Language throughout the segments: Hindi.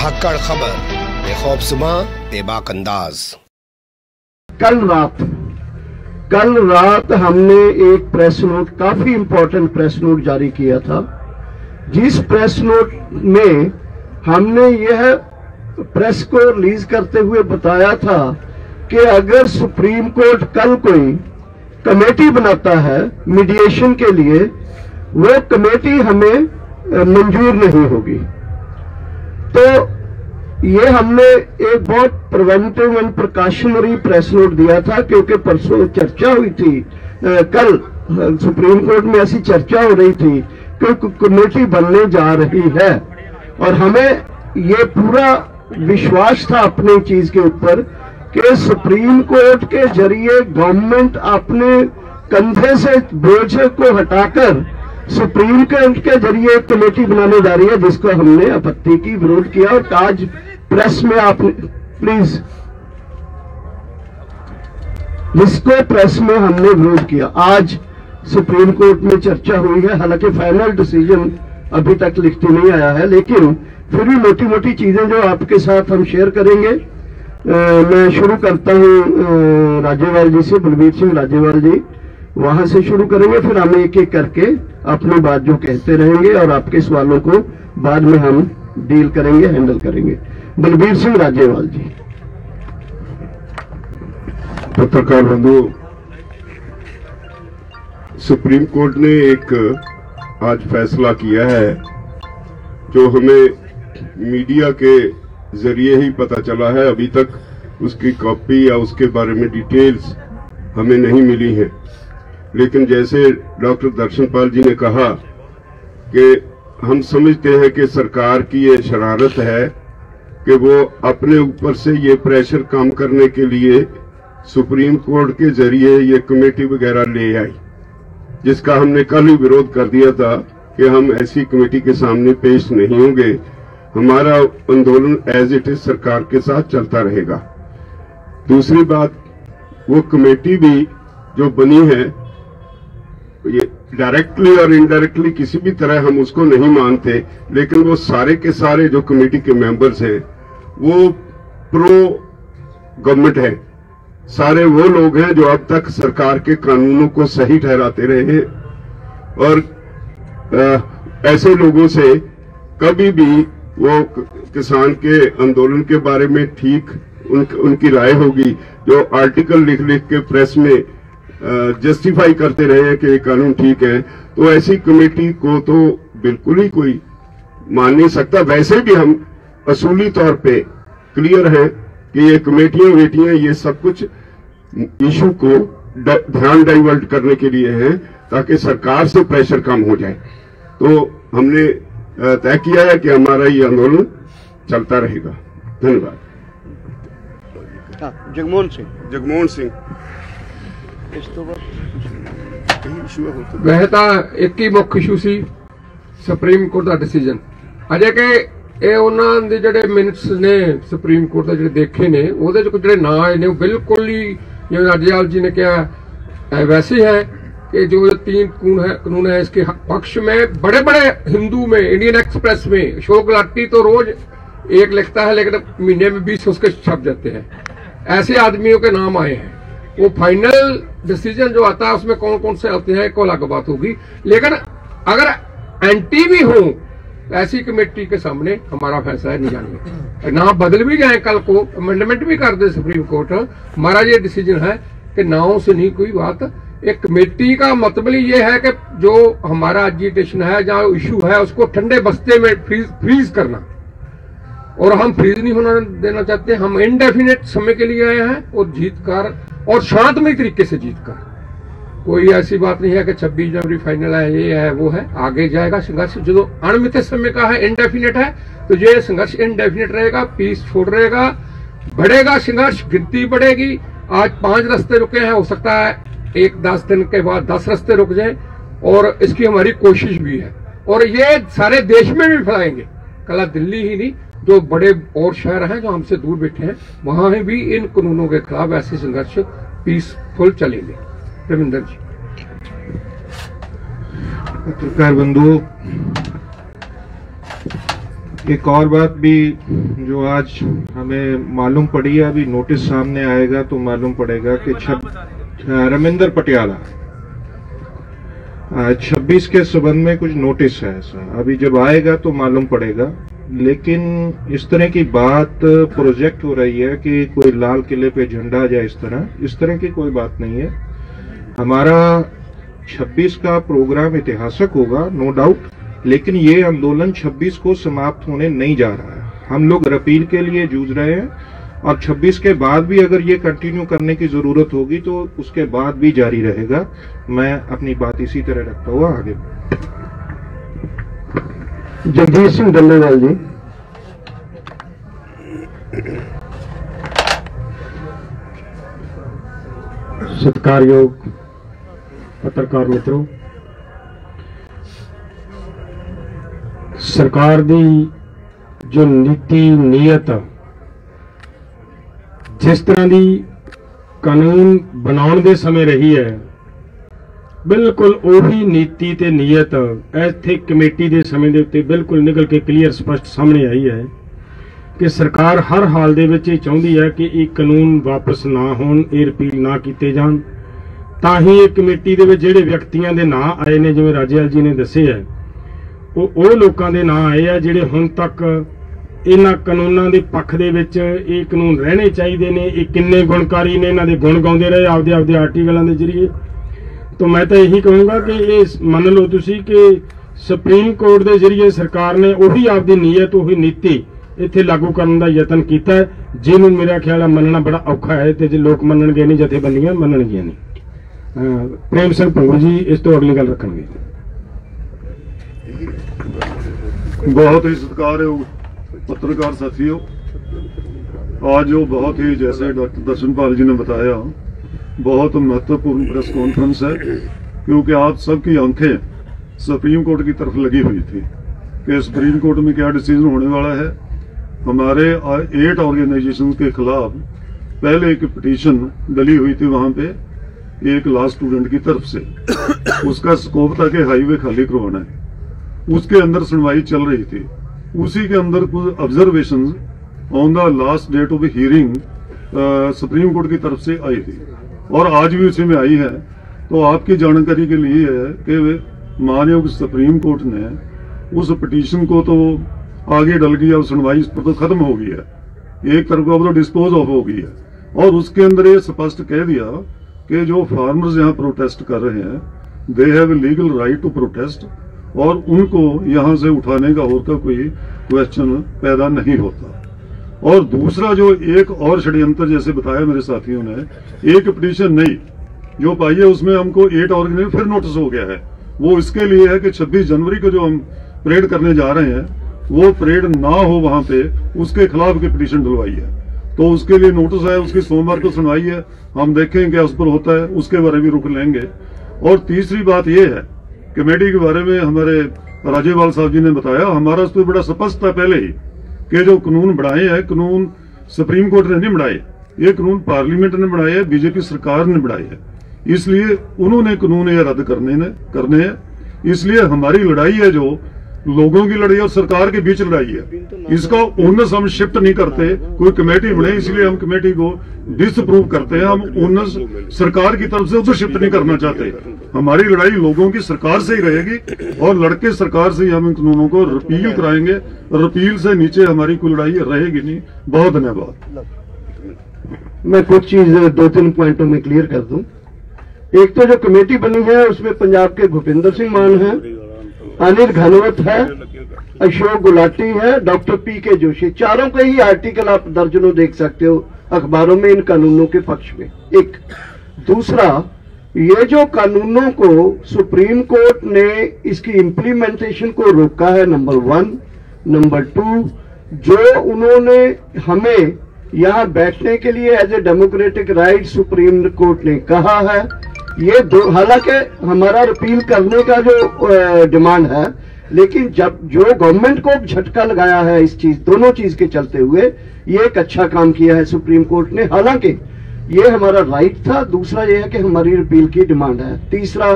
धाकड़ खबर बेखौफजुमा बेबाक अंदाज। कल रात हमने एक प्रेस नोट, काफी इंपॉर्टेंट प्रेस नोट जारी किया था, जिस प्रेस नोट में हमने यह प्रेस को रिलीज करते हुए बताया था कि अगर सुप्रीम कोर्ट कल कोई कमेटी बनाता है मीडिएशन के लिए, वो कमेटी हमें मंजूर नहीं होगी। तो ये हमने एक बहुत preventive and precautionary press note दिया था, क्योंकि परसों चर्चा हुई थी, कल सुप्रीम कोर्ट में ऐसी चर्चा हो रही थी कि कमेटी बनने जा रही है, और हमें ये पूरा विश्वास था अपनी चीज के ऊपर कि सुप्रीम कोर्ट के जरिए गवर्नमेंट अपने कंधे से बोझ को हटाकर सुप्रीम कोर्ट के जरिए एक कमेटी बनाने जा रही है, जिसको हमने आपत्ति की, विरोध किया। और आज प्रेस में आप प्लीज, जिसको प्रेस में हमने विरोध किया, आज सुप्रीम कोर्ट में चर्चा हुई है। हालांकि फाइनल डिसीजन अभी तक लिखती नहीं आया है, लेकिन फिर भी मोटी मोटी चीजें जो आपके साथ हम शेयर करेंगे। मैं शुरू करता हूं राजेवाल जी से, बलबीर सिंह राजेवाल जी, वहां से शुरू करेंगे, फिर हम एक एक करके अपनी बात जो कहते रहेंगे और आपके सवालों को बाद में हम डील करेंगे, हैंडल करेंगे। बलबीर सिंह राजेवाल जी। पत्रकार बंधु, सुप्रीम कोर्ट ने एक आज फैसला किया है जो हमें मीडिया के जरिए ही पता चला है। अभी तक उसकी कॉपी या उसके बारे में डिटेल्स हमें नहीं मिली है, लेकिन जैसे डॉक्टर दर्शनपाल जी ने कहा कि हम समझते हैं कि सरकार की ये शरारत है कि वो अपने ऊपर से ये प्रेशर कम करने के लिए सुप्रीम कोर्ट के जरिए ये कमेटी वगैरह ले आई, जिसका हमने कल ही विरोध कर दिया था कि हम ऐसी कमेटी के सामने पेश नहीं होंगे। हमारा आंदोलन एज इट इज सरकार के साथ चलता रहेगा। दूसरी बात, वो कमेटी भी जो बनी है, ये डायरेक्टली और इनडायरेक्टली किसी भी तरह हम उसको नहीं मानते, लेकिन वो सारे के सारे जो कमेटी के मेंबर्स हैं वो प्रो गवर्नमेंट है। सारे वो लोग हैं जो अब तक सरकार के कानूनों को सही ठहराते रहे हैं, और ऐसे लोगों से कभी भी वो किसान के आंदोलन के बारे में ठीक उनकी राय होगी, जो आर्टिकल लिख लिख के प्रेस में जस्टिफाई करते रहे हैं कि ये कानून ठीक है, तो ऐसी कमेटी को तो बिल्कुल ही कोई मान नहीं सकता। वैसे भी हम असूली तौर पे क्लियर हैं कि ये कमेटियां ये सब कुछ इशू को ध्यान डाइवर्ट करने के लिए है, ताकि सरकार से प्रेशर कम हो जाए। तो हमने तय किया है कि हमारा ये आंदोलन चलता रहेगा। धन्यवाद। जगमोहन सिंह वह ਤਾਂ ਇੱਕ ਹੀ ਮੁੱਖ ਇਸ਼ੂ ਸੀ ਸੁਪਰੀਮ ਕੋਰਟ ਦਾ ਡਿਸੀਜਨ। ਅਜੇ ਕਿ ਇਹ ਉਹਨਾਂ ਦੇ ਜਿਹੜੇ ਮਿੰਟਸ ਨੇ ਸੁਪਰੀਮ ਕੋਰਟ ਦੇ ਜਿਹੜੇ ਦੇਖੇ ਨੇ, ਉਹਦੇ ਚ ਕੁਝ ਜਿਹੜੇ ਨਾਂ ਆਏ ਨੇ ਉਹ ਬਿਲਕੁਲ ਹੀ ਜਿਵੇਂ राजेवाल जी ने कहा वैसे है कि जो 3 कानून है इसके पक्ष में बड़े बड़े हिंदू में, इंडियन एक्सप्रेस में अशोक गुलाटी तो रोज एक लिखता है, लेकिन महीने में 20 उसके छप जाते हैं। ऐसे आदमियों के नाम आए हैं। वो फाइनल डिसीजन जो आता है उसमें कौन कौन से आते हैं को अलग बात होगी, लेकिन अगर एंटी भी हो ऐसी कमेटी के सामने हमारा फैसला नहीं जाएंगे। ना बदल भी जाए, कल को अमेंडमेंट भी कर दे सुप्रीम कोर्ट, हमारा ये डिसीजन है कि नाव से नहीं कोई बात। एक कमेटी का मतलब ये है कि जो हमारा एजिटेशन है, जहां इशू है, उसको ठंडे बस्ते में फ्रीज करना, और हम फ्रीज नहीं होना देना चाहते। हम इनडेफिनेट समय के लिए आए हैं और जीत कर, और शांतमय तरीके से जीत कर। कोई ऐसी बात नहीं है कि 26 जनवरी फाइनल है, ये है वो है, आगे जाएगा संघर्ष। जो अनियमित समय का है, इनडेफिनेट है, तो ये संघर्ष इनडेफिनेट रहेगा, पीसफुल रहेगा, बढ़ेगा संघर्ष, गिनती बढ़ेगी। आज 5 रास्ते रुके हैं, हो सकता है 10 दिन के बाद 10 रास्ते रुक जाए, और इसकी हमारी कोशिश भी है, और ये सारे देश में भी फैलाएंगे। कल दिल्ली ही नहीं, जो बड़े और शहर हैं जो हमसे दूर बैठे हैं, वहां भी इन कानूनों के खिलाफ ऐसे संघर्ष पीसफुल चलेंगे। रविंदर जी। पत्रकार बंधुओं, एक और बात भी जो आज हमें मालूम पड़ी है, अभी नोटिस सामने आएगा तो मालूम पड़ेगा कि रविंदर पटियाला 26 के संबंध में कुछ नोटिस है ऐसा, अभी जब आएगा तो मालूम पड़ेगा। लेकिन इस तरह की बात प्रोजेक्ट हो रही है कि कोई लाल किले पे झंडा जाए, इस तरह की कोई बात नहीं है। हमारा 26 का प्रोग्राम ऐतिहासिक होगा, नो डाउट, लेकिन ये आंदोलन 26 को समाप्त होने नहीं जा रहा है। हम लोग अपील के लिए जूझ रहे हैं और 26 के बाद भी अगर ये कंटिन्यू करने की जरूरत होगी तो उसके बाद भी जारी रहेगा। मैं अपनी बात इसी तरह रखता हुआ आगे। जगदीश सिंह डल्लेवाल जी। सत्कारयोग पत्रकार मित्रों, सरकार दी जो नीति नीयत जिस तरह की कानून बनाने दे समय रही है, बिल्कुल उही नीति ते नीयत इत्थे कमेटी दे समय दे उत्ते बिल्कुल निकल के क्लीयर स्पष्ट सामने आई है कि सरकार हर हाल दे विच चाहुंदी है कि ये कानून वापस ना होण, ये रिपील ना कीते जाण। तां ही इह कमेटी दे विच जिहड़े व्यक्तियां दे नां आए ने, जिवें राजेवाल जी ने दस्से है, ਉਹ ਲੋਕਾਂ ਦੇ ਨਾਂ ਆਏ ਆ ਜਿਹੜੇ ਹੁਣ ਤੱਕ ਇਹਨਾਂ ਕਾਨੂੰਨਾਂ ਦੇ ਪੱਖ ਦੇ ਵਿੱਚ ਇਹ ਕਾਨੂੰਨ ਰਹਿਣੇ ਚਾਹੀਦੇ ਨੇ। ਇਹ ਕਿੰਨੇ ਗੁਣਕਾਰੀ ਨੇ, ਇਹਨਾਂ ਦੇ ਗੁਣ ਗਾਉਂਦੇ ਰਹੇ ਆਪਦੇ ਆਰਟੀਕਲਾਂ ਦੇ ਜ਼ਰੀਏ। तो मैं तो यही कहूँगा कि ये मन लो तुसी कि सुप्रीम कोर्ट के जरिए सरकार ने उही आपकी नीयत उही नीति इत्थे लागू करने का यतन किया है, जिन्होंने मेरा ख्याल है मनना बड़ा औखा है। तो जो लोग मनणगे नहीं, जथेबंदियां मनणगियां नहीं। प्रेम सिंह भंगू जी इस तो अगली गल रखेंगे। बहुत ही सत्कारयोग पत्रकार साथियों, आज जो बहुत ही, जैसे डॉक्टर दर्शनपाल जी ने बताया, बहुत महत्वपूर्ण प्रेस कॉन्फ्रेंस है, क्योंकि आप सबकी आंखें सुप्रीम कोर्ट की तरफ लगी हुई थी कि सुप्रीम कोर्ट में क्या डिसीजन होने वाला है। हमारे 8 ऑर्गेनाइजेशन के खिलाफ पहले एक पिटीशन डली हुई थी वहां पे एक लॉ स्टूडेंट की तरफ से, उसका स्कोप था कि हाईवे खाली करवाना है, उसके अंदर सुनवाई चल रही थी। उसी के अंदर कुछ observation on the last date of hearing Supreme Court की तरफ से आई थी और आज भी उसी में आई है। तो आपकी जानकारी के लिए है कि माननीय सुप्रीम कोर्ट ने उस पिटीशन को तो आगे डल गया, सुनवाई इस पर तो खत्म हो गई है, एक तरफ को अब तो डिस्पोज ऑफ हो गई है। और उसके अंदर ये स्पष्ट कह दिया कि जो फार्मर्स यहाँ प्रोटेस्ट कर रहे हैं, they have legal right to protest, और उनको यहां से उठाने का और का कोई क्वेश्चन पैदा नहीं होता। और दूसरा जो एक और षड्यंत्र जैसे बताया मेरे साथियों ने, एक पिटीशन नहीं जो पाई है उसमें हमको 8 ऑर्गेनाइजेशन फिर नोटिस हो गया है। वो इसके लिए है कि 26 जनवरी को जो हम परेड करने जा रहे हैं वो परेड ना हो वहां पे, उसके खिलाफ की पिटीशन डलवाई है। तो उसके लिए नोटिस है, उसकी सोमवार को सुनवाई है, हम देखेंगे क्या उस पर होता है, उसके बारे में रुख लेंगे। और तीसरी बात यह है, कमेटी के बारे में हमारे राजेवाल साहब जी ने बताया, हमारा उस पर बड़ा स्पष्ट था पहले ही कि जो कानून बढ़ाए हैं, कानून सुप्रीम कोर्ट ने नहीं बढ़ाए, ये कानून पार्लियामेंट ने बढ़ाए हैं, बीजेपी सरकार ने बढ़ाए हैं, इसलिए उन्होंने कानून ये रद्द करने हैं। इसलिए हमारी लड़ाई है जो लोगों की लड़ाई और सरकार के बीच लड़ाई है, इसका ओनस हम शिफ्ट नहीं करते। कोई कमेटी बने इसलिए हम कमेटी को डिसअप्रूव करते हैं, हम ओनस सरकार की तरफ से उधर शिफ्ट नहीं करना चाहते। हमारी लड़ाई लोगों की सरकार से ही रहेगी और लड़के सरकार से ही हम इन कानूनों को रिपील कराएंगे। रिपील से नीचे हमारी कोई लड़ाई रहेगी नहीं। बहुत धन्यवाद। मैं कुछ चीज 2-3 पॉइंटों में क्लियर कर दूं। एक तो जो कमेटी बनी है उसमें पंजाब के भूपिंदर सिंह मान है, अनिल घनवत है, अशोक गुलाटी है, डॉक्टर पी.के. जोशी, चारों के ही आर्टिकल आप दर्जनों देख सकते हो अखबारों में इन कानूनों के पक्ष में। एक दूसरा, ये जो कानूनों को सुप्रीम कोर्ट ने इसकी इम्प्लीमेंटेशन को रोका है, नंबर 1। नंबर 2, जो उन्होंने हमें यहां बैठने के लिए as a democratic right Supreme Court ने कहा है, ये हालांकि हमारा रिपील करने का जो डिमांड है, लेकिन जब जो गवर्नमेंट को झटका लगाया है इस चीज, दोनों चीज के चलते हुए, ये एक अच्छा काम किया है सुप्रीम कोर्ट ने, हालांकि ये हमारा राइट था। दूसरा ये है कि हमारी रिपील की डिमांड है। तीसरा,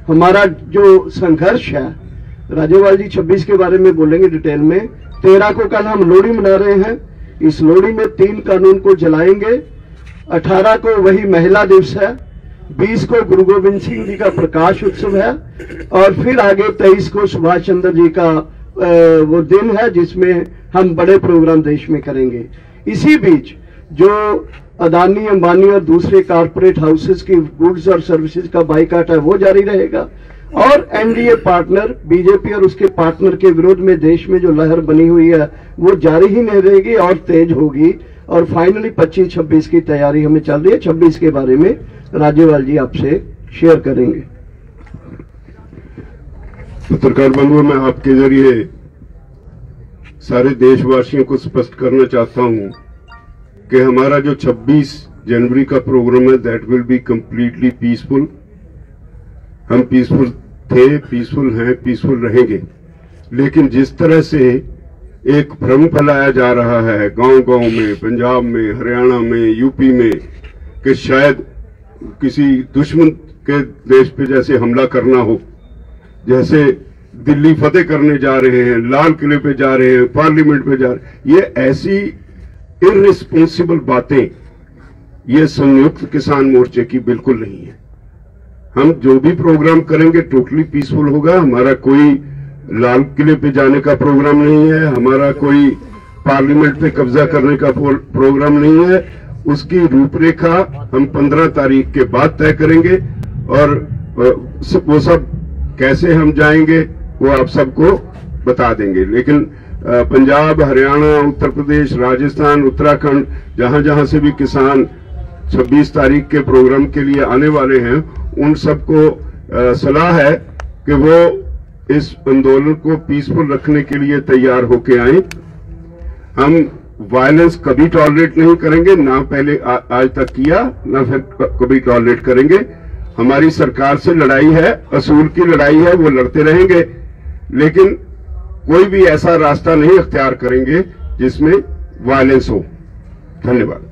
हमारा जो संघर्ष है, राजेवाल जी 26 के बारे में बोलेंगे डिटेल में, 13 को कल हम लोहड़ी मना रहे हैं। इस लोहड़ी में 3 कानून को जलाएंगे। 18 को वही महिला दिवस है, 20 को गुरु गोविंद सिंह जी का प्रकाश उत्सव है, और फिर आगे 23 को सुभाष चंद्र जी का वो दिन है जिसमें हम बड़े प्रोग्राम देश में करेंगे। इसी बीच जो अदानी, अंबानी और दूसरे कारपोरेट हाउसेस की गुड्स और सर्विसेज का बाइकाट है वो जारी रहेगा, और एनडीए पार्टनर बीजेपी और उसके पार्टनर के विरोध में देश में जो लहर बनी हुई है वो जारी ही नहीं रहेगी और तेज होगी। और फाइनली 25-26 की तैयारी हमें चल रही है। 26 के बारे में राज्यपाल जी आपसे शेयर करेंगे। पत्रकार बंधुओं, मैं आपके जरिए सारे देशवासियों को स्पष्ट करना चाहता हूं कि हमारा जो 26 जनवरी का प्रोग्राम है that will be completely peaceful. हम पीसफुल थे, पीसफुल हैं, पीसफुल रहेंगे। लेकिन जिस तरह से एक भ्रम फैलाया जा रहा है गांव-गांव में, पंजाब में, हरियाणा में, यूपी में, कि शायद किसी दुश्मन के देश पे जैसे हमला करना हो, जैसे दिल्ली फतेह करने जा रहे हैं, लाल किले पे जा रहे हैं, पार्लियामेंट पे जा रहे हैं, ये ऐसी इररिस्पॉन्सिबल बातें ये संयुक्त किसान मोर्चे की बिल्कुल नहीं है। हम जो भी प्रोग्राम करेंगे टोटली पीसफुल होगा। हमारा कोई लाल किले पे जाने का प्रोग्राम नहीं है, हमारा कोई पार्लियामेंट पे कब्जा करने का प्रोग्राम नहीं है। उसकी रूपरेखा हम 15 तारीख के बाद तय करेंगे, और वो सब कैसे हम जाएंगे वो आप सबको बता देंगे। लेकिन पंजाब, हरियाणा, उत्तर प्रदेश, राजस्थान, उत्तराखंड, जहां जहां से भी किसान 26 तारीख के प्रोग्राम के लिए आने वाले हैं, उन सबको सलाह है कि वो इस आंदोलन को पीसफुल रखने के लिए तैयार होके आए। हम वायलेंस कभी टॉलरेट नहीं करेंगे, ना पहले आज तक किया, ना फिर कभी टॉलरेट करेंगे। हमारी सरकार से लड़ाई है, असूल की लड़ाई है, वो लड़ते रहेंगे, लेकिन कोई भी ऐसा रास्ता नहीं अख्तियार करेंगे जिसमें वायलेंस हो। धन्यवाद।